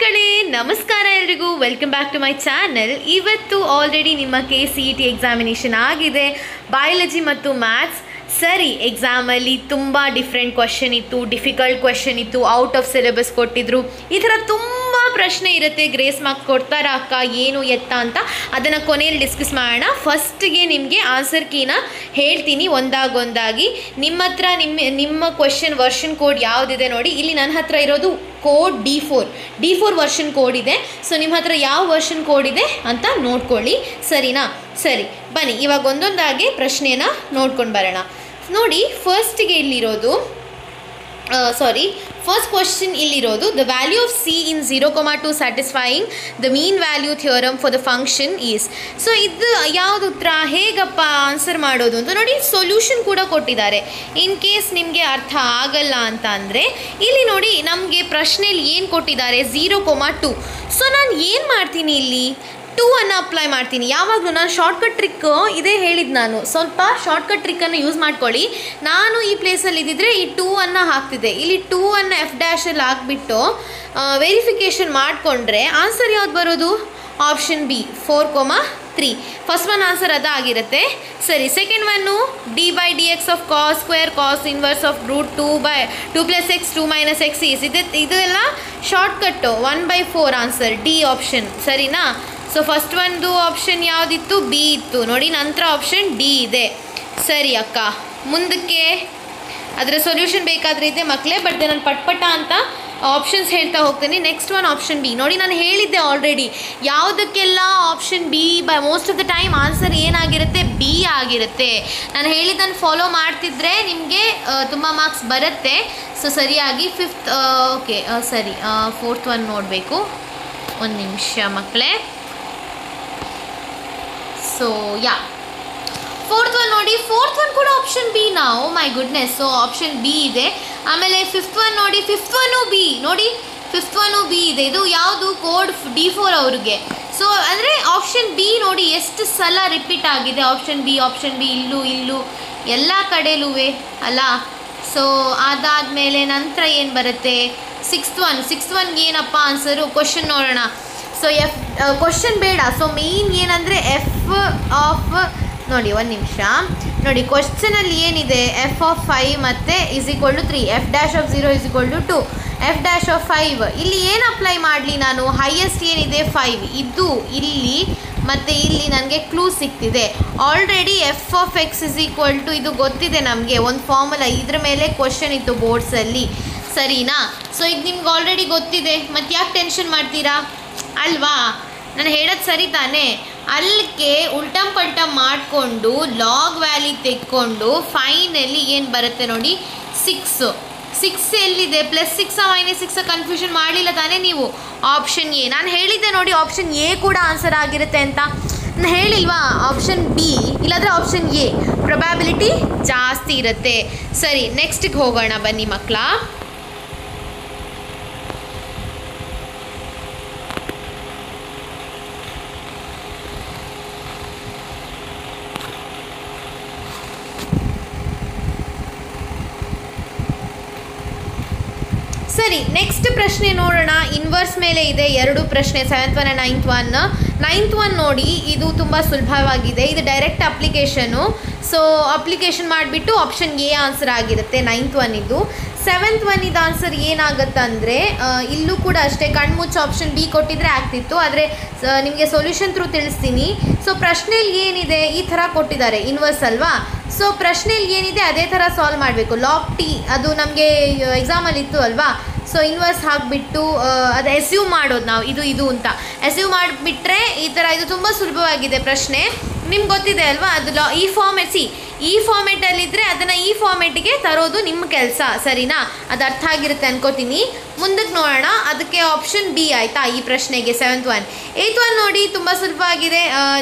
ಮಕ್ಕಳೇ ನಮಸ್ಕಾರ ಎಲ್ಲರಿಗೂ welcome back to my channel. ಇವತ್ತು ಆಲ್ರೆಡಿ ನಿಮ್ಮ KCET ಎಕ್ಸಾಮಿನೇಷನ್ ಆಗಿದೆ. ಬಯಾಲಜಿ ಮತ್ತು ಮ್ಯಾಥ್ಸ್ ಸರಿ ಎಕ್ಸಾಮಲ್ಲಿ ತುಂಬ ಡಿಫ್ರೆಂಟ್ ಕ್ವಶನ್ ಇತ್ತು, ಡಿಫಿಕಲ್ಟ್ ಕ್ವಶನ್ ಇತ್ತು, ಔಟ್ ಆಫ್ ಸಿಲೆಬಸ್ ಕೊಟ್ಟಿದ್ರು. ಈ ಥರ ತುಂಬ ಪ್ರಶ್ನೆ ಇರುತ್ತೆ. ಗ್ರೇಸ್ ಮಾರ್ಕ್ಸ್ ಕೊಡ್ತಾರಾ ಅಕ್ಕ, ಏನು ಎತ್ತ ಅಂತ ಅದನ್ನು ಕೊನೆಯಲ್ಲಿ ಡಿಸ್ಕಸ್ ಮಾಡೋಣ. ಫಸ್ಟ್ಗೆ ನಿಮಗೆ ಆನ್ಸರ್ ಕೀನ ಹೇಳ್ತೀನಿ ಒಂದಾಗಿ. ನಿಮ್ಮ ಹತ್ರ ನಿಮ್ಮ ಕ್ವಶನ್ ವರ್ಷನ್ ಕೋಡ್ ಯಾವುದಿದೆ ನೋಡಿ. ಇಲ್ಲಿ ನನ್ನ ಹತ್ರ ಇರೋದು ಕೋಡ್ D4 ವರ್ಷನ್ ಕೋಡ್ ಇದೆ. ಸೊ ನಿಮ್ಮ ಹತ್ರ ಯಾವ ವರ್ಷನ್ ಕೋಡ್ ಇದೆ ಅಂತ ನೋಡ್ಕೊಳ್ಳಿ, ಸರಿನಾ? ಸರಿ ಬನ್ನಿ ಇವಾಗ ಒಂದೊಂದಾಗಿ ಪ್ರಶ್ನೆನ ನೋಡ್ಕೊಂಡು ಬರೋಣ. ನೋಡಿ ಫಸ್ಟಿಗೆ ಇಲ್ಲಿರೋದು ಫಸ್ಟ್ ಕ್ವಶನ್ ಇಲ್ಲಿರೋದು the value of C in 0,2 satisfying the mean value theorem for the function is. So ಇದು ಯಾವುದು ಉತ್ತರ, ಹೇಗಪ್ಪ ಆನ್ಸರ್ ಮಾಡೋದು ಅಂತ ನೋಡಿ. ಸೊಲ್ಯೂಷನ್ ಕೂಡ ಕೊಟ್ಟಿದ್ದಾರೆ. ಇನ್ ಕೇಸ್ ನಿಮಗೆ ಅರ್ಥ ಆಗಲ್ಲ ಅಂತ ಅಂದರೆ ಇಲ್ಲಿ ನೋಡಿ, ನಮಗೆ ಪ್ರಶ್ನೆಯಲ್ಲಿ ಏನು ಕೊಟ್ಟಿದ್ದಾರೆ 0,2. ಸೊ ನಾನು ಏನು ಮಾಡ್ತೀನಿ, ಇಲ್ಲಿ 2 ಅನ್ನು ಅಪ್ಲೈ ಮಾಡ್ತೀನಿ. ಯಾವಾಗಲೂ ನಾನು ಶಾರ್ಟ್ಕಟ್ ಟ್ರಿಕ್ ಇದೇ ಹೇಳಿದ್ದು, ನಾನು ಸ್ವಲ್ಪ ಶಾರ್ಟ್ಕಟ್ ಟ್ರಿಕ್ಕನ್ನು ಯೂಸ್ ಮಾಡ್ಕೊಳ್ಳಿ. ನಾನು ಈ ಪ್ಲೇಸಲ್ಲಿ ಇದ್ದಿದ್ರೆ ಈ 2 ಅನ್ನು ಹಾಕ್ತಿದ್ದೆ. ಇಲ್ಲಿ 2 ಅನ್ನು F' ಹಾಕ್ಬಿಟ್ಟು ವೆರಿಫಿಕೇಷನ್ ಮಾಡಿಕೊಂಡ್ರೆ ಆನ್ಸರ್ ಯಾವ್ದು ಬರೋದು? Option B 4,3. First one answer ಅದಾಗಿರುತ್ತೆ. ಸರಿ, second one d/dx of cos square cos inverse of √2 + x 2 - x is. ಇದೆಲ್ಲ ಶಾರ್ಟ್ಕಟ್ಟು 1/4 ಆನ್ಸರ್ D ಆಪ್ಷನ್, ಸರಿನಾ? ಸೊ ಫಸ್ಟ್ ಒಂದು ಆಪ್ಷನ್ ಯಾವುದಿತ್ತು? B ಇತ್ತು ನೋಡಿ. ನಂತರ ಆಪ್ಷನ್ D ಇದೆ. ಸರಿ ಅಕ್ಕ, ಮುಂದಕ್ಕೆ ಅದರ ಸೊಲ್ಯೂಷನ್ ಬೇಕಾದರೆ ಇದೆ ಮಕ್ಕಳೇ, ಬಟ್ ನಾನು ಪಟ್ಪಟ ಅಂತ ಆಪ್ಷನ್ಸ್ ಹೇಳ್ತಾ ಹೋಗ್ತೀನಿ. ನೆಕ್ಸ್ಟ್ ಒನ್ ಆಪ್ಷನ್ B ನೋಡಿ. ನಾನು ಹೇಳಿದ್ದೆ ಆಲ್ರೆಡಿ, ಯಾವುದಕ್ಕೆಲ್ಲ option B most of the time answer ಏನಾಗಿರುತ್ತೆ? B ಆಗಿರುತ್ತೆ. ನಾನು ಹೇಳಿದ್ದನ್ನು ಫಾಲೋ ಮಾಡ್ತಿದ್ರೆ ನಿಮಗೆ ತುಂಬ ಮಾರ್ಕ್ಸ್ ಬರುತ್ತೆ. ಸೊ ಸರಿಯಾಗಿ ಫೋರ್ತ್ ಒನ್ ನೋಡಬೇಕು. ಒಂದು ನಿಮಿಷ ಮಕ್ಕಳೇ. ಸೊ ಫೋರ್ತ್ ಒನ್ ನೋಡಿ. ಫೋರ್ತ್ ಒನ್ ಕೂಡ ಆಪ್ಷನ್ B ನಾವು, my goodness. So option B ಇದೆ. ಆಮೇಲೆ ಫಿಫ್ತ್ ಒನ್ ನೋಡಿ, ಫಿಫ್ತ್ ಒನ್ನು B ನೋಡಿ, ಫಿಫ್ತ್ ಒನ್ನು B ಇದೆ. ಇದು ಯಾವುದು? ಕೋಡ್ D4 ಅವ್ರಿಗೆ. ಸೊ ಅಂದರೆ ಆಪ್ಷನ್ B ನೋಡಿ ಎಷ್ಟು ಸಲ ರಿಪೀಟ್ ಆಗಿದೆ. ಆಪ್ಷನ್ B ಇಲ್ಲೂ ಎಲ್ಲ ಕಡೆಲೂ ಅಲ್ಲ. ಸೊ ಅದಾದಮೇಲೆ ನಂತರ ಏನು ಬರುತ್ತೆ? ಸಿಕ್ಸ್ತ್ ಒನ್ ಏನಪ್ಪ ಆನ್ಸರು? ಕ್ವಶನ್ ನೋಡೋಣ. ಸೊ ಕ್ವಶನ್ ಬೇಡ. ಸೊ ಮೇಯ್ನ್ ಏನಂದರೆ F ಆಫ್ ನೋಡಿ, ಒಂದು ನಿಮಿಷ ನೋಡಿ. ಕ್ವಶನಲ್ಲಿ ಏನಿದೆ? F(5) ಮತ್ತು = 3, F'(0) = 2, F'(5). ಇಲ್ಲಿ ಏನು ಅಪ್ಲೈ ಮಾಡಲಿ ನಾನು? ಹೈಯೆಸ್ಟ್ ಏನಿದೆ 5 ಇದು ಇಲ್ಲಿ, ಮತ್ತು ಇಲ್ಲಿ ನನಗೆ ಕ್ಲೂ ಸಿಗ್ತಿದೆ ಆಲ್ರೆಡಿ. f(x) = ಇದು ಗೊತ್ತಿದೆ ನಮಗೆ, ಒಂದು ಫಾರ್ಮುಲಾ. ಇದ್ರ ಮೇಲೆ ಕ್ವಶನ್ ಇತ್ತು ಬೋರ್ಡ್ಸಲ್ಲಿ, ಸರಿನಾ? ಸೊ ಇದು ನಿಮ್ಗೆ ಆಲ್ರೆಡಿ ಗೊತ್ತಿದೆ, ಮತ್ತು ಯಾಕೆ ಟೆನ್ಷನ್ ಮಾಡ್ತೀರಾ ಅಲ್ವಾ? ನಾನು ಹೇಳೋದು ಸರಿ ತಾನೇ? ಅಲ್ಲಿಗೆ ಉಲ್ಟಮ್ ಪಲ್ಟಮ್ ಮಾಡಿಕೊಂಡು ಲಾಗ್ ವ್ಯಾಲ್ಯೂ ತೆಕ್ಕೊಂಡು ಫೈನಲಿ ಏನು ಬರುತ್ತೆ ನೋಡಿ? 6 ಎಲ್ಲಿದೆ? +6 -6 ಕನ್ಫ್ಯೂಷನ್ ಮಾಡಲಿಲ್ಲ ತಾನೇ ನೀವು? ಆಪ್ಷನ್ A ನಾನು ಹೇಳಿದ್ದೆ ನೋಡಿ, ಆಪ್ಷನ್ A ಕೂಡ ಆನ್ಸರ್ ಆಗಿರುತ್ತೆ ಅಂತ ನಾನು ಹೇಳಿಲ್ವಾ? ಆಪ್ಷನ್ B ಇಲ್ಲಾಂದರೆ ಆಪ್ಷನ್ A ಪ್ರೊಬ್ಯಾಬಿಲಿಟಿ ಜಾಸ್ತಿ ಇರುತ್ತೆ. ಸರಿ, ನೆಕ್ಸ್ಟಿಗೆ ಹೋಗೋಣ ಬನ್ನಿ ಮಕ್ಕಳ. ಸರಿ, ನೆಕ್ಸ್ಟ್ ಪ್ರಶ್ನೆ ನೋಡೋಣ. ಇನ್ವರ್ಸ್ ಮೇಲೆ ಇದೆ 2 ಪ್ರಶ್ನೆ, 7th one and 9th one ನೋಡಿ. ಇದು ತುಂಬ ಸುಲಭವಾಗಿದೆ. ಇದು ಡೈರೆಕ್ಟ್ ಅಪ್ಲಿಕೇಶನು. ಸೊ ಅಪ್ಲಿಕೇಶನ್ ಮಾಡಿಬಿಟ್ಟು ಆಪ್ಷನ್ A ಆನ್ಸರ್ ಆಗಿರುತ್ತೆ 9th ಒನ್ ಇದು. 7th ಒನ್ ಇದು ಆನ್ಸರ್ ಏನಾಗುತ್ತಂದರೆ, ಇಲ್ಲೂ ಕೂಡ ಅಷ್ಟೇ ಕಣ್ಮುಚ್ಚು ಆಪ್ಷನ್ B ಕೊಟ್ಟಿದ್ರೆ ಆಗ್ತಿತ್ತು, ಆದರೆ ನಿಮಗೆ ಸೊಲ್ಯೂಷನ್ ಥ್ರೂ ತಿಳಿಸ್ತೀನಿ. ಸೊ ಪ್ರಶ್ನೆಯಲ್ಲಿ ಏನಿದೆ? ಈ ಥರ ಕೊಟ್ಟಿದ್ದಾರೆ, ಇನ್ವರ್ಸ್ ಅಲ್ವಾ? ಸೊ ಪ್ರಶ್ನೆಯಲ್ಲಿ ಏನಿದೆ ಅದೇ ಥರ ಸಾಲ್ವ್ ಮಾಡಬೇಕು. ಲಾಗ್ T ಅದು ನಮಗೆ ಎಕ್ಸಾಮಲ್ಲಿ ಇತ್ತು ಅಲ್ವಾ? ಸೊ ಇನ್ವರ್ಸ್ ಹಾಕಿಬಿಟ್ಟು ಅದು ಎಸ್ಯೂವ್ ಮಾಡೋದು ನಾವು, ಇದು ಅಂತ ಎಸ್ಯೂವ್ ಮಾಡಿಬಿಟ್ರೆ ಈ ಥರ. ಇದು ತುಂಬ ಸುಲಭವಾಗಿದೆ ಪ್ರಶ್ನೆ, ನಿಮ್ಗೆ ಗೊತ್ತಿದೆ ಅಲ್ವಾ? ಅದು ಈ ಫಾರ್ಮೆಟಲ್ಲಿದ್ದರೆ ಅದನ್ನು ಈ ಫಾರ್ಮೆಟಿಗೆ ತರೋದು ನಿಮ್ಮ ಕೆಲಸ, ಸರಿನಾ? ಅದು ಅರ್ಥ ಆಗಿರುತ್ತೆ ಅನ್ಕೋತೀನಿ. ಮುಂದಕ್ಕೆ ನೋಡೋಣ. ಅದಕ್ಕೆ ಆಪ್ಷನ್ B ಆಯಿತಾ ಈ ಪ್ರಶ್ನೆಗೆ 7th ಒನ್. 8th ಒನ್ ನೋಡಿ, ತುಂಬ ಸುಲಭವಾಗಿದೆ,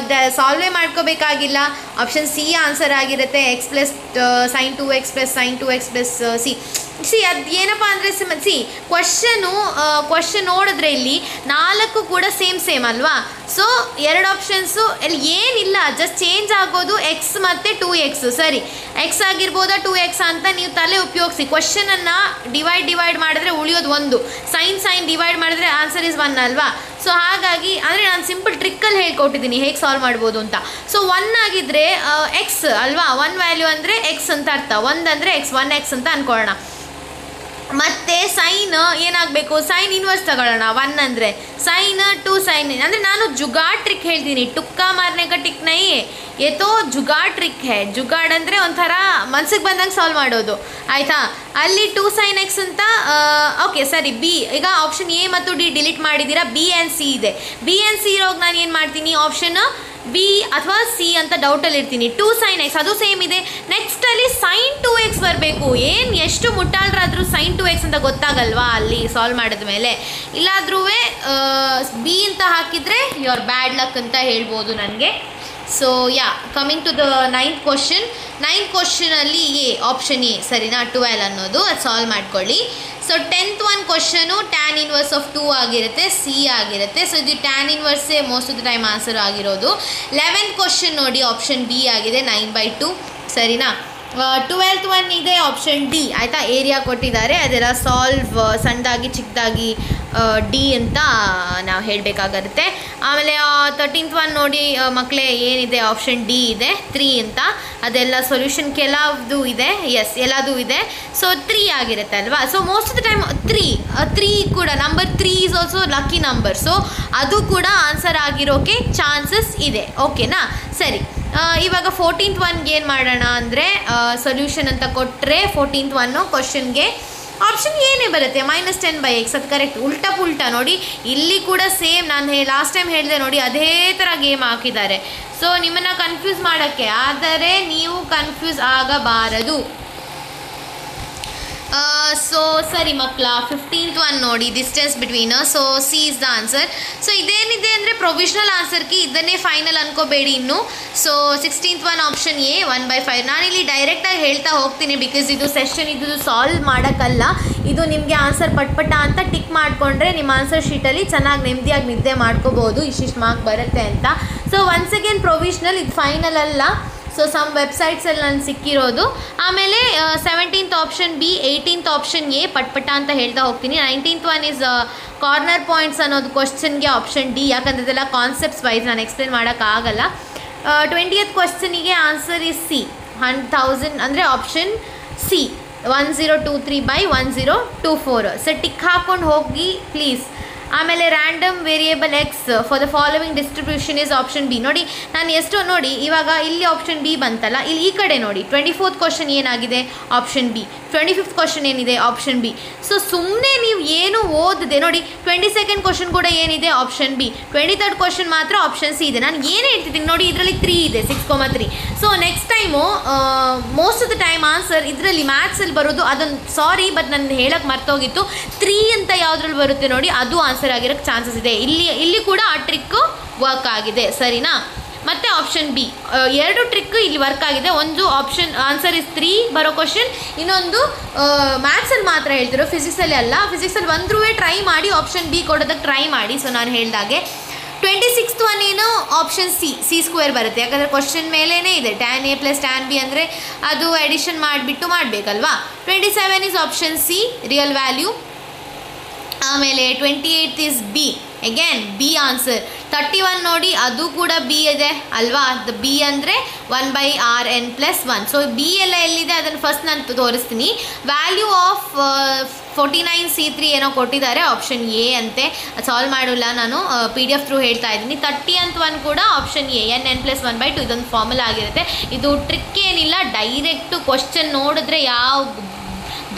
ಸಾಲ್ವೇ ಮಾಡ್ಕೋಬೇಕಾಗಿಲ್ಲ. ಆಪ್ಷನ್ C ಆನ್ಸರ್ ಆಗಿರುತ್ತೆ. x + sin 2x + sin 2x + C. ಅದು ಏನಪ್ಪ ಅಂದರೆ ಕ್ವಶನ್ ನೋಡಿದ್ರೆ ಇಲ್ಲಿ 4 ಕೂಡ ಸೇಮ್ ಅಲ್ವಾ? ಸೊ 2 ಆಪ್ಷನ್ಸು ಅಲ್ಲಿ ಏನಿಲ್ಲ, ಜಸ್ಟ್ ಚೇಂಜ್ ಆಗೋದು ಎಕ್ಸ್ ಮತ್ತು 2x. ಸರಿ, ಎಕ್ಸ್ ಆಗಿರ್ಬೋದಾ 2x ಅಂತ ನೀವು ತಲೆ ಉಪಯೋಗಿಸಿ. ಕ್ವಶನನ್ನು ಡಿವೈಡ್ ಮಾಡಿದ್ರೆ ಉಳಿಯೋದು 1, ಸೈನ್ ಡಿವೈಡ್ ಮಾಡಿದ್ರೆ ಆನ್ಸರ್ ಇಸ್ 1 ಅಲ್ವಾ. ಸೊ ಹಾಗಾಗಿ ಅಂದರೆ ನಾನು ಸಿಂಪಲ್ ಟ್ರಿಕ್ಕಲ್ಲಿ ಹೇಳ್ಕೊಟ್ಟಿದ್ದೀನಿ ಹೇಗೆ ಸಾಲ್ವ್ ಮಾಡ್ಬೋದು ಅಂತ. ಸೊ 1 ಆಗಿದ್ದರೆ ಎಕ್ಸ್ ಅಲ್ವಾ, 1 ವ್ಯಾಲ್ಯೂ ಅಂದರೆ ಎಕ್ಸ್ ಅಂತ ಅರ್ಥ, 1 ಅಂದರೆ ಎಕ್ಸ್, 1x ಅಂತ ಅಂದ್ಕೊಳ್ಳೋಣ. ಮತ್ತು ಸೈನ್ ಏನಾಗಬೇಕು, ಸೈನ್ ಇನ್ವರ್ಸ್ ತಗೊಳ್ಳೋಣ. 1 ಅಂದರೆ ಸೈನ್ 2 ಸೈನ್, ಅಂದರೆ ನಾನು ಜುಗಾಡ್ ಟ್ರಿಕ್ ಹೇಳ್ತೀನಿ. ಟುಕ್ಕಾ ಮಾರನೆ का टिक नहीं ये तो ಜುಗಾಡ್ ಟ್ರಿಕ್ ಹೇ. ಜುಗಾಡ್ ಅಂದರೆ ಒಂಥರ ಮನ್ಸಿಗೆ ಬಂದಂಗೆ ಸಾಲ್ವ್ ಮಾಡೋದು ಆಯಿತಾ. ಅಲ್ಲಿ 2 sin x ಅಂತ ಓಕೆ ಸರಿ. ಬಿ ಈಗ ಆಪ್ಷನ್ ಎ ಮತ್ತು ಡಿ ಡಿಲೀಟ್ ಮಾಡಿದ್ದೀರಾ, ಬಿ ಆ್ಯಂಡ್ ಸಿ ಇದೆ. ಬಿ ಆ್ಯಂಡ್ ಸಿ ಇರೋಗಿ ನಾನು ಏನು ಮಾಡ್ತೀನಿ, ಆಪ್ಷನ್ ಬಿ ಅಥವಾ ಸಿ ಅಂತ ಡೌಟಲ್ಲಿ ಇರ್ತೀನಿ. 2 sin x ಅದು ಸೇಮ್ ಇದೆ. ನೆಕ್ಸ್ಟಲ್ಲಿ sin 2x ಬರಬೇಕು. ಏನು ಎಷ್ಟು ಮುಟ್ಟಾಳ್ರಾದರೂ sin 2x ಅಂತ ಗೊತ್ತಾಗಲ್ವಾ ಅಲ್ಲಿ ಸಾಲ್ವ್ ಮಾಡಿದ ಮೇಲೆ. ಇಲ್ಲಾದ್ರೂ ಬಿ ಅಂತ ಹಾಕಿದರೆ ಯುವರ್ ಬ್ಯಾಡ್ ಲಕ್ ಅಂತ ಹೇಳ್ಬೋದು ನನಗೆ. So ya, coming to the 9th question. 9th ಕ್ವಶನಲ್ಲಿ ಆಪ್ಷನ್ ಎ ಸರಿನಾ, 12 ಅನ್ನೋದು ಅದು ಸಾಲ್ವ್ ಮಾಡ್ಕೊಳ್ಳಿ. So 10th one question tan inverse of 2 ಆಗಿರುತ್ತೆ, ಸಿ ಆಗಿರುತ್ತೆ. ಸೊ ಇದು ಟ್ಯಾನ್ ಇನ್ವರ್ಸೇ most of the time answer ಆಗಿರೋದು. 11th ಕ್ವಶನ್ ನೋಡಿ ಆಪ್ಷನ್ ಬಿ ಆಗಿದೆ, 9/2 ಸರಿನಾ. 12th one ಇದೆ ಆಪ್ಷನ್ ಡಿ ಆಯಿತಾ. ಏರಿಯಾ ಕೊಟ್ಟಿದ್ದಾರೆ, ಅದೆಲ್ಲ ಸಾಲ್ವ್ ಸಣ್ಣದಾಗಿ ಚಿಕ್ಕದಾಗಿ ಡಿ ಅಂತ ನಾವು ಹೇಳಬೇಕಾಗಿರುತ್ತೆ. ಆಮೇಲೆ 13th one ನೋಡಿ ಮಕ್ಕಳೇ ಏನಿದೆ, ಆಪ್ಷನ್ ಡಿ ಇದೆ 3 ಅಂತ. ಅದೆಲ್ಲ ಸೊಲ್ಯೂಷನ್ ಕೆಲವು ಇದೆ, ಎಸ್ ಎಲ್ಲದೂ ಇದೆ. ಸೊ 3 ಆಗಿರುತ್ತೆ ಅಲ್ವಾ. So most of the time 3 ಕೂಡ number 3 is also lucky number. So ಅದು ಕೂಡ ಆನ್ಸರ್ ಆಗಿರೋಕ್ಕೆ ಚಾನ್ಸಸ್ ಇದೆ, ಓಕೆನಾ. ಸರಿ, ಇವಾಗ 14th ಒನ್ಗೆ ಏನು ಮಾಡೋಣ ಅಂದರೆ ಸೊಲ್ಯೂಷನ್ ಅಂತ ಕೊಟ್ಟರೆ 14th ಒನ್ನು ಕ್ವಶನ್ಗೆ ಆಪ್ಷನ್ ಏನೇ ಬರುತ್ತೆ, -10/x. ಅದು ಕರೆಕ್ಟ್. ಉಲ್ಟಾ ನೋಡಿ, ಇಲ್ಲಿ ಕೂಡ ಸೇಮ್ ನಾನು ಲಾಸ್ಟ್ ಟೈಮ್ ಹೇಳಿದೆ ನೋಡಿ, ಅದೇ ಥರ ಗೇಮ್ ಹಾಕಿದ್ದಾರೆ. ಸೊ ನಿಮ್ಮನ್ನು ಕನ್ಫ್ಯೂಸ್ ಮಾಡೋಕ್ಕೆ, ಆದರೆ ನೀವು ಕನ್ಫ್ಯೂಸ್ ಆಗಬಾರದು. ಸೊ ಸರಿ ಮಕ್ಕಳ, 15th ಒನ್ ನೋಡಿ, distance between. So C is the answer. So ಇದೇನಿದೆ ಅಂದರೆ ಪ್ರೊವಿಷನಲ್ ಆನ್ಸರ್ಗೆ ಇದನ್ನೇ ಫೈನಲ್ ಅನ್ಕೋಬೇಡಿ ಇನ್ನು. So 16th one option A 1/5. ನಾನಿಲ್ಲಿ ಡೈರೆಕ್ಟಾಗಿ ಹೇಳ್ತಾ ಹೋಗ್ತೀನಿ, ಬಿಕಾಸ್ ಇದು ಸೆಷನ್ ಇದು ಸಾಲ್ವ್ ಮಾಡೋಕ್ಕಲ್ಲ, ಇದು ನಿಮಗೆ ಆನ್ಸರ್ ಪಟ್ಪಟ ಅಂತ ಟಿಕ್ ಮಾಡಿಕೊಂಡ್ರೆ ನಿಮ್ಮ ಆನ್ಸರ್ ಶೀಟಲ್ಲಿ ಚೆನ್ನಾಗಿ ನೆಮ್ಮದಿಯಾಗಿ ನಿದ್ದೆ ಮಾಡ್ಕೋಬೋದು, ಇಷ್ಟಿಷ್ಟು ಮಾರ್ಕ್ ಬರುತ್ತೆ ಅಂತ. ಸೊ ಒನ್ಸ್ ಅಗೇನ್ ಪ್ರೊವಿಷನಲ್, ಇದು ಫೈನಲ್ ಅಲ್ಲ. ಸೊ ಸಮ್ ವೆಬ್ಸೈಟ್ಸಲ್ಲಿ ನಾನು ಸಿಕ್ಕಿರೋದು. ಆಮೇಲೆ 17th option B, 18th option A ಪಟ್ಪಟ ಅಂತ ಹೇಳ್ತಾ ಹೋಗ್ತೀನಿ. 19th one is corner points ಅನ್ನೋದು ಕ್ವಶನ್ಗೆ ಆಪ್ಷನ್ ಡಿ, ಯಾಕಂದರೆ ಇದೆಲ್ಲ ಕಾನ್ಸೆಪ್ಟ್ಸ್ ವೈಸ್ ನಾನು ಎಕ್ಸ್ಪ್ಲೇನ್ ಮಾಡೋಕ್ಕಾಗಲ್ಲ. 20th ಕ್ವಶನಿಗೆ ಆನ್ಸರ್ ಇಸ್ ಸಿ, 1000 ಅಂದರೆ ಆಪ್ಷನ್ ಸಿ 1023/1024. ಸೊ ಟಿಕ್ ಹಾಕ್ಕೊಂಡು ಹೋಗಿ ಪ್ಲೀಸ್. ಆಮೇಲೆ random variable X for the following distribution is option B. ನೋಡಿ ನಾನು ಎಷ್ಟೋ ನೋಡಿ, ಇವಾಗ ಇಲ್ಲಿ ಆಪ್ಷನ್ ಬಿ ಬಂತಲ್ಲ, ಇಲ್ಲಿ ಈ ಕಡೆ ನೋಡಿ 24th ಕ್ವಶನ್ ಏನಾಗಿದೆ, ಆಪ್ಷನ್ ಬಿ. 25th ಕ್ವಶನ್ ಏನಿದೆ, ಆಪ್ಷನ್ ಬಿ. ಸೊ ಸುಮ್ಮನೆ ನೀವು ಏನು ಓದಿದೆ ನೋಡಿ, 22nd ಕ್ವಶನ್ ಕೂಡ ಏನಿದೆ, ಆಪ್ಷನ್ ಬಿ. 23rd ಕ್ವಶನ್ ಮಾತ್ರ ಆಪ್ಷನ್ ಸಿ ಇದೆ. ನಾನು ಏನು ಹೇಳ್ತಿದ್ದೀನಿ ನೋಡಿ, ಇದರಲ್ಲಿ 3 ಇದೆ, 6,3. So next time most of the time answer ಇದರಲ್ಲಿ ಮ್ಯಾಥ್ಸಲ್ಲಿ ಬರೋದು, ಅದನ್ನು ಸಾರಿ ಬಟ್ ನಾನು ಹೇಳಕ್ಕೆ ಮರ್ತೋಗಿತ್ತು. 3 ಅಂತ ಯಾವುದ್ರಲ್ಲಿ ಬರುತ್ತೆ ನೋಡಿ, ಅದು ಆನ್ಸರ್ ಆಗಿರೋಕ್ಕೆ ಚಾನ್ಸಸ್ ಇದೆ. ಇಲ್ಲಿ ಕೂಡ ಆ ಟ್ರಿಕ್ಕು ವರ್ಕ್ ಆಗಿದೆ, ಸರಿನಾ. ಮತ್ತು ಆಪ್ಷನ್ ಬಿ 2 ಟ್ರಿಕ್ ಇಲ್ಲಿ ವರ್ಕ್ ಆಗಿದೆ. ಒಂದು ಆಪ್ಷನ್ ಆನ್ಸರ್ ಇಸ್ 3 ಬರೋ ಕ್ವಶನ್, ಇನ್ನೊಂದು ಮ್ಯಾಥ್ಸಲ್ಲಿ ಮಾತ್ರ ಹೇಳ್ತಿರೋ, ಫಿಸಿಕ್ಸಲ್ಲಿ ಅಲ್ಲ. ಫಿಸಿಕ್ಸಲ್ಲಿ ಒಂದ್ರೂ ಟ್ರೈ ಮಾಡಿ ಆಪ್ಷನ್ ಬಿ ಕೊಡೋದಕ್ಕೆ ಟ್ರೈ ಮಾಡಿ. ಸೊ ನಾನು ಹೇಳ್ದಾಗೆ 26th ಒನ್ ಏನು, ಆಪ್ಷನ್ ಸಿ ಸ್ಕ್ವೇರ್ ಬರುತ್ತೆ, ಯಾಕಂದರೆ ಕ್ವಶನ್ ಮೇಲೇ ಇದೆ. tan a + tan b ಅಂದರೆ ಅದು ಎಡಿಷನ್ ಮಾಡಿಬಿಟ್ಟು ಮಾಡಬೇಕಲ್ವಾ. 27 is option C, real value. ಆಮೇಲೆ 28th is B, again B answer. 31 ನೋಡಿ, ಅದು ಕೂಡ ಬಿ ಇದೆ ಅಲ್ವಾ. ಅದು ಬಿ ಅಂದರೆ 1/rn+1. ಸೊ ಬಿ ಎಲ್ಲ ಎಲ್ಲಿದೆ ಅದನ್ನು ಫಸ್ಟ್ ನಾನು ತೋರಿಸ್ತೀನಿ. ವ್ಯಾಲ್ಯೂ ಆಫ್ 49C3 ಏನೋ ಕೊಟ್ಟಿದ್ದಾರೆ, ಆಪ್ಷನ್ ಎ ಅಂತೆ. ಸಾಲ್ವ್ ಮಾಡಿಲ್ಲ ನಾನು, PDF ಥ್ರೂ ಹೇಳ್ತಾ ಇದ್ದೀನಿ. 30th ಒನ್ ಕೂಡ ಆಪ್ಷನ್ ಎ, nn+1/2. ಇದೊಂದು ಫಾರ್ಮುಲಾ ಆಗಿರುತ್ತೆ. ಇದು ಟ್ರಿಕ್ ಏನಿಲ್ಲ, ಡೈರೆಕ್ಟು ಕ್ವಶನ್ ನೋಡಿದ್ರೆ ಯಾವ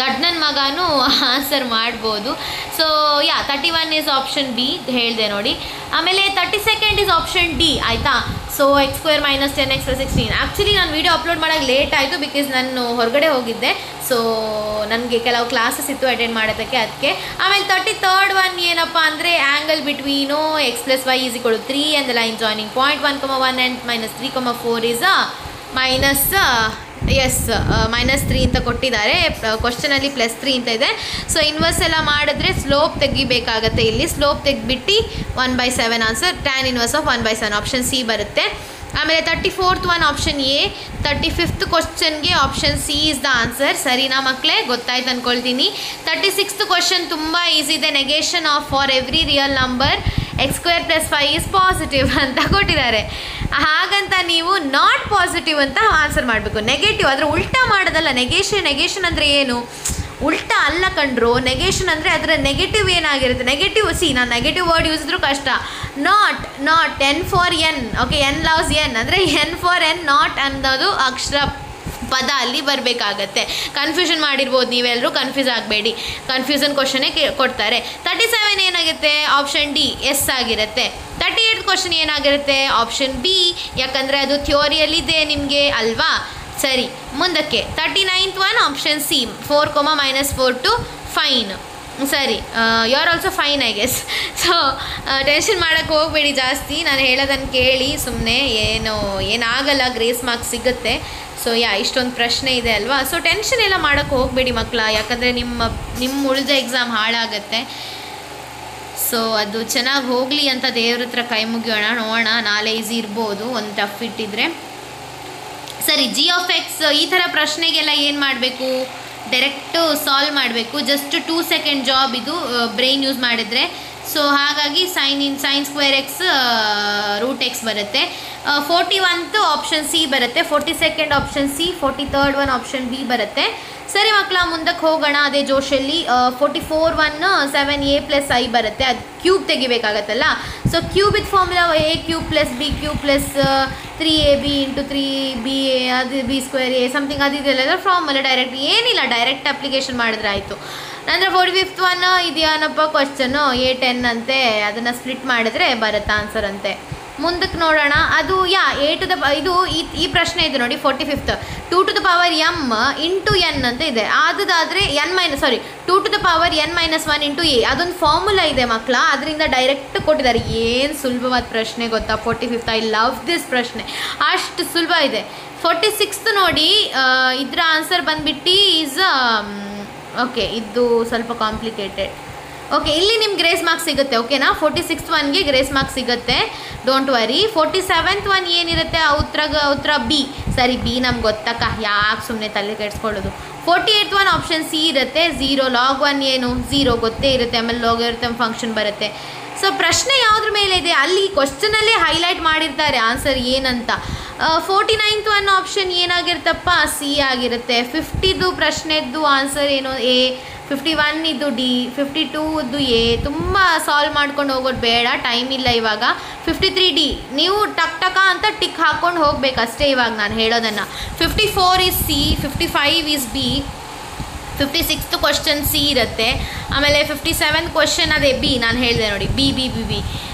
ದಡ್ ನನ್ನ ಮಗನೂ ಆನ್ಸರ್ ಮಾಡ್ಬೋದು. So yeah 31 is option B ಹೇಳಿದೆ ನೋಡಿ. ಆಮೇಲೆ 32nd ಇಸ್ ಆಪ್ಷನ್ ಡಿ ಆಯಿತಾ. So x² - 10x + 16. ಆ್ಯಕ್ಚುಲಿ ನಾನು ವೀಡಿಯೋ ಅಪ್ಲೋಡ್ ಮಾಡೋಕ್ಕೆ ಲೇಟ್ ಆಯಿತು, ಬಿಕಾಸ್ ನಾನು ಹೊರಗಡೆ ಹೋಗಿದ್ದೆ. ಸೊ ನನಗೆ ಕೆಲವು ಕ್ಲಾಸಸ್ ಇತ್ತು ಅಟೆಂಡ್ ಮಾಡೋದಕ್ಕೆ, ಅದಕ್ಕೆ. ಆಮೇಲೆ 33rd ಒನ್ ಏನಪ್ಪ ಅಂದರೆ angle between x + y = 3 and the line joining point 1, 1 and -3, 4 is S -3 ಅಂತ ಕೊಟ್ಟಿದ್ದಾರೆ, ಕ್ವಶನಲ್ಲಿ +3 ಅಂತ ಇದೆ. ಸೊ ಇನ್ವರ್ಸ್ ಎಲ್ಲ ಮಾಡಿದ್ರೆ ಸ್ಲೋಪ್ ತೆಗಿಬೇಕಾಗತ್ತೆ. ಇಲ್ಲಿ ಸ್ಲೋಪ್ ತೆಗಿಬಿಟ್ಟು 1/7 answer, tan inverse of 1/7 option C ಬರುತ್ತೆ. ಆಮೇಲೆ 34th one option A, 35th ಕ್ವಶನ್ಗೆ option C is the answer. ಸರಿನಾ ಮಕ್ಕಳೇ, ಗೊತ್ತಾಯ್ತು ಅಂದ್ಕೊಳ್ತೀನಿ. 36th ಕ್ವಶನ್ ತುಂಬ ಈಸಿ ಇದೆ. Negation of for every real number x² + 5 is positive ಅಂತ ಕೊಟ್ಟಿದ್ದಾರೆ. ಹಾಗಂತ ನೀವು ನಾಟ್ ಪಾಸಿಟಿವ್ ಅಂತ ಆನ್ಸರ್ ಮಾಡಬೇಕು. ನೆಗೆಟಿವ್ ಆದರೆ ಉಲ್ಟಾ ಮಾಡೋದಲ್ಲ. ನೆಗೇಷನ್ ಅಂದರೆ ಏನು? ಉಲ್ಟಾ ಅಲ್ಲ ಕಂಡ್ರು. ನೆಗೇಷನ್ ಅಂದರೆ ಅದರ ನೆಗೆಟಿವ್ ಏನಾಗಿರುತ್ತೆ? ನೆಗೆಟಿವ್ ನಾನು ನೆಗೆಟಿವ್ ವರ್ಡ್ ಯೂಸ್ ಇದ್ರೂ ಕಷ್ಟ. Not n for n, okay, n loves n ಅಂದರೆ n ಫಾರ್ n, ನಾಟ್ ಅನ್ನೋದು ಅಕ್ಷರ ಪದ ಅಲ್ಲಿ ಬರಬೇಕಾಗತ್ತೆ. ಕನ್ಫ್ಯೂಷನ್ ಮಾಡಿರ್ಬೋದು ನೀವೆಲ್ಲರೂ, ಕನ್ಫ್ಯೂಸ್ ಆಗಬೇಡಿ. ಕನ್ಫ್ಯೂಷನ್ ಕ್ವಶನೇ ಕೊಡ್ತಾರೆ. 37 ಏನಾಗುತ್ತೆ? ಆಪ್ಷನ್ ಡಿ ಎಸ್ ಆಗಿರುತ್ತೆ. 38th ಕ್ವಶನ್ ಏನಾಗಿರುತ್ತೆ? ಆಪ್ಷನ್ ಬಿ, ಯಾಕಂದರೆ ಅದು ಥಿಯೋರಿಯಲ್ಲಿದೆ ನಿಮಗೆ ಅಲ್ವಾ. ಸರಿ, ಮುಂದಕ್ಕೆ 39th one option C, 4, -4 to fine. ಸರಿ, you are also fine I guess. So tension ಮಾಡೋಕ್ಕೆ ಹೋಗಬೇಡಿ ಜಾಸ್ತಿ, ನಾನು ಹೇಳೋದನ್ನು ಕೇಳಿ ಸುಮ್ಮನೆ. ಏನಾಗಲ್ಲ, ಗ್ರೇಸ್ ಮಾರ್ಕ್ಸ್ ಸಿಗುತ್ತೆ. ಸೊ ಇಷ್ಟೊಂದು ಪ್ರಶ್ನೆ ಇದೆ ಅಲ್ವಾ. ಸೊ ಟೆನ್ಷನ್ ಎಲ್ಲ ಮಾಡೋಕ್ಕೆ ಹೋಗಬೇಡಿ ಮಕ್ಕಳ, ಯಾಕಂದರೆ ನಿಮ್ಮ ಉಳಿದ ಎಕ್ಸಾಮ್ ಹಾಳಾಗತ್ತೆ. ಸೊ ಅದು ಚೆನ್ನಾಗಿ ಹೋಗಲಿ ಅಂತ ದೇವ್ರ ಹತ್ರ ಕೈ ಮುಗಿಯೋಣ. ನೋಡೋಣ, ನಾಳೆ ಈಸಿ ಇರ್ಬೋದು ಒಂದು ಟಫ್ ಇಟ್ಟಿದ್ರೆ. ಸರಿ, g(x) ಈ ಥರ ಪ್ರಶ್ನೆಗೆಲ್ಲ ಏನು ಮಾಡಬೇಕು? ಡೈರೆಕ್ಟು ಸಾಲ್ವ್ ಮಾಡಬೇಕು. ಜಸ್ಟ್ 2 ಸೆಕೆಂಡ್ ಜಾಬ್ ಇದು, ಬ್ರೈನ್ ಯೂಸ್ ಮಾಡಿದರೆ. ಸೊ ಹಾಗಾಗಿ sin² x √x ಬರುತ್ತೆ. 41th ಆಪ್ಷನ್ ಸಿ ಬರುತ್ತೆ, 42nd option C, 43rd one option B ಬರುತ್ತೆ. ಸರಿ ಮಕ್ಕಳ, ಮುಂದಕ್ಕೆ ಹೋಗೋಣ ಅದೇ ಜೋಶಲ್ಲಿ. 44 ಒನ್ 7a + i ಬರುತ್ತೆ. ಅದು ಕ್ಯೂಬ್ ತೆಗಿಬೇಕಾಗತ್ತಲ್ಲ. ಸೊ ಕ್ಯೂಬ್ ಇದು formula a³ + b³ + 3ab × 3ba, ಅದು b²a ಸಮಥಿಂಗ್ ಅದಿದೆಲ್ಲ ಫಾರ್ಮುಲಾ. ಡೈರೆಕ್ಟ್ ಏನಿಲ್ಲ, ಡೈರೆಕ್ಟ್ ಅಪ್ಲಿಕೇಶನ್ ಮಾಡಿದ್ರೆ ಆಯಿತು. ನಂತರ 45th ಒನ್ ಇದೇನಪ್ಪ ಕ್ವಶನ್ನು, a10 ಅಂತೆ, ಅದನ್ನು ಸ್ಪ್ಲಿಟ್ ಮಾಡಿದ್ರೆ ಬರುತ್ತೆ ಆನ್ಸರ್ ಅಂತೆ. ಮುಂದಕ್ಕೆ ನೋಡೋಣ. ಅದು a to the ಇದು ಈ ಪ್ರಶ್ನೆ ಇದೆ ನೋಡಿ. 45th 2 to the power m × n ಅಂತ ಇದೆ. ಅದಾದರೆ 2 to the power n - 1 × a, ಅದೊಂದು ಫಾರ್ಮುಲಾ ಇದೆ ಮಕ್ಕಳ. ಅದರಿಂದ ಡೈರೆಕ್ಟ್ ಕೊಟ್ಟಿದ್ದಾರೆ. ಏನು ಸುಲಭವಾದ ಪ್ರಶ್ನೆ ಗೊತ್ತಾ 45th. ಐ ಲವ್ ದಿಸ್ ಪ್ರಶ್ನೆ, ಅಷ್ಟು ಸುಲಭ ಇದೆ. 46th ನೋಡಿ, ಇದರ ಆನ್ಸರ್ ಬಂದುಬಿಟ್ಟು ಈಸ್ ಓಕೆ, ಇದು ಸ್ವಲ್ಪ ಕಾಂಪ್ಲಿಕೇಟೆಡ್. ಓಕೆ, ಇಲ್ಲಿ ನಿಮ್ಗೆ ಗ್ರೇಸ್ ಮಾರ್ಕ್ಸ್ ಸಿಗುತ್ತೆ, ಓಕೆನಾ. 46th ಒನ್ಗೆ ಗ್ರೇಸ್ ಮಾರ್ಕ್ಸ್ ಸಿಗುತ್ತೆ, ಡೋಂಟ್ ವರಿ. 47th ಒನ್ ಏನಿರುತ್ತೆ? ಉತ್ತರ ಬಿ. ಸರಿ, ಬಿ ನಮ್ಗೆ ಗೊತ್ತಕ್ಕ, ಯಾಕೆ ಸುಮ್ಮನೆ ತಲೆ ಕೆಡಿಸ್ಕೊಳ್ಳೋದು. 48th ಒನ್ ಆಪ್ಷನ್ ಸಿ ಇರುತ್ತೆ. 0 log 1 ಏನು? 0 ಗೊತ್ತೇ ಇರುತ್ತೆ. ಆಮೇಲೆ ಲಾಗರಿಥಮ್ ಫಂಕ್ಷನ್ ಬರುತ್ತೆ. ಸೊ ಪ್ರಶ್ನೆ ಯಾವುದ್ರ ಮೇಲೆ ಇದೆ? ಅಲ್ಲಿ ಕ್ವಶನಲ್ಲೇ ಹೈಲೈಟ್ ಮಾಡಿರ್ತಾರೆ ಆನ್ಸರ್ ಏನಂತ. 49th one option ಏನಾಗಿರುತ್ತಪ್ಪ? ಸಿ ಆಗಿರುತ್ತೆ. 50ದು ಪ್ರಶ್ನೆದ್ದು ಆನ್ಸರ್ ಏನು? ಎ. 51 ಇದು ಡಿ, 52 ಇದು ಎ. ತುಂಬ ಸಾಲ್ವ್ ಮಾಡ್ಕೊಂಡು ಹೋಗೋದು ಬೇಡ, ಟೈಮ್ ಇಲ್ಲ ಇವಾಗ. 53 ಡಿ, ನೀವು ಟಕ್ ಅಂತ ಟಿಕ್ ಹಾಕ್ಕೊಂಡು ಹೋಗಬೇಕಷ್ಟೇ ಇವಾಗ ನಾನು ಹೇಳೋದನ್ನು. 54 is C, 55 is B, 56th question C ಇರುತ್ತೆ. ಆಮೇಲೆ 57th ಕ್ವಶನ್ ಅದೇ ಬಿ, ನಾನು ಹೇಳಿದೆ ನೋಡಿ, ಬಿ.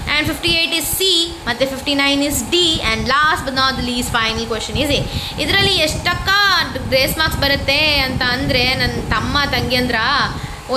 ಆ್ಯಂಡ್ 58 ಇಸ್ ಸಿ, ಮತ್ತು 59 is D, and last but not the least final question is A. ಇದರಲ್ಲಿ ಎಷ್ಟಕ್ಕ ಗ್ರೇಸ್ ಮಾರ್ಕ್ಸ್ ಬರುತ್ತೆ ಅಂತ ಅಂದರೆ, ನನ್ನ ತಮ್ಮ ತಂಗಿಯಂದ್ರ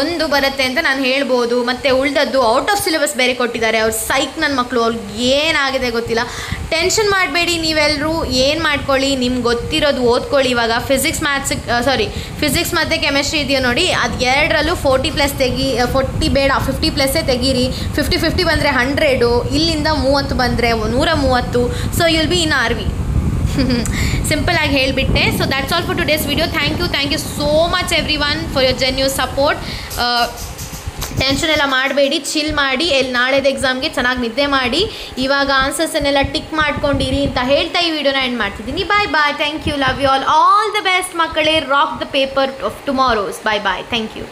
ಒಂದು ಬರುತ್ತೆ ಅಂತ ನಾನು ಹೇಳ್ಬೋದು. ಮತ್ತು ಉಳಿದದ್ದು ಔಟ್ ಆಫ್ ಸಿಲೆಬಸ್ ಬೇರೆ ಕೊಟ್ಟಿದ್ದಾರೆ. ಅವ್ರು ಸೈಕ್ ನನ್ನ ಮಕ್ಕಳು, ಅವ್ರಿಗೆ ಏನಾಗಿದೆ ಗೊತ್ತಿಲ್ಲ. ಟೆನ್ಷನ್ ಮಾಡಬೇಡಿ ನೀವೆಲ್ಲರೂ, ಏನು ಮಾಡ್ಕೊಳ್ಳಿ, ನಿಮ್ಗೆ ಗೊತ್ತಿರೋದು ಓದ್ಕೊಳ್ಳಿ. ಇವಾಗ ಫಿಸಿಕ್ಸ್ ಮತ್ತು ಕೆಮಿಸ್ಟ್ರಿ ಇದೆಯೋ ನೋಡಿ, ಅದು ಎರಡರಲ್ಲೂ 40+ ತೆಗಿ. 40 ಬೇಡ, 50+ ತೆಗೀರಿ. 50 ಬಂದರೆ 100, ಇಲ್ಲಿಂದ 30 ಬಂದರೆ 130. So you'll be in RV. Simple ಆಗಿ ಹೇಳಿಬಿಟ್ಟೆ. So that's all for today's video. Thank you so much every one for your genuine support. Tension ಎಲ್ಲ ಮಾಡಬೇಡಿ, ಚಿಲ್ ಮಾಡಿ. ನಾಳೆದ ಎಕ್ಸಾಮ್ಗೆ ಚೆನ್ನಾಗಿ ನಿದ್ದೆ ಮಾಡಿ. ಇವಾಗ ಆನ್ಸರ್ಸನ್ನೆಲ್ಲ ಟಿಕ್ ಮಾಡ್ಕೊಂಡಿರಿ ಅಂತ ಹೇಳ್ತಾ ಈ ವಿಡಿಯೋನ ಎಂಡ್ ಮಾಡ್ತಿದ್ದೀನಿ. Bye. Thank you, love you all the best ಮಕ್ಕಳೇ. Rock the paper of tomorrow's. Bye. Thank you.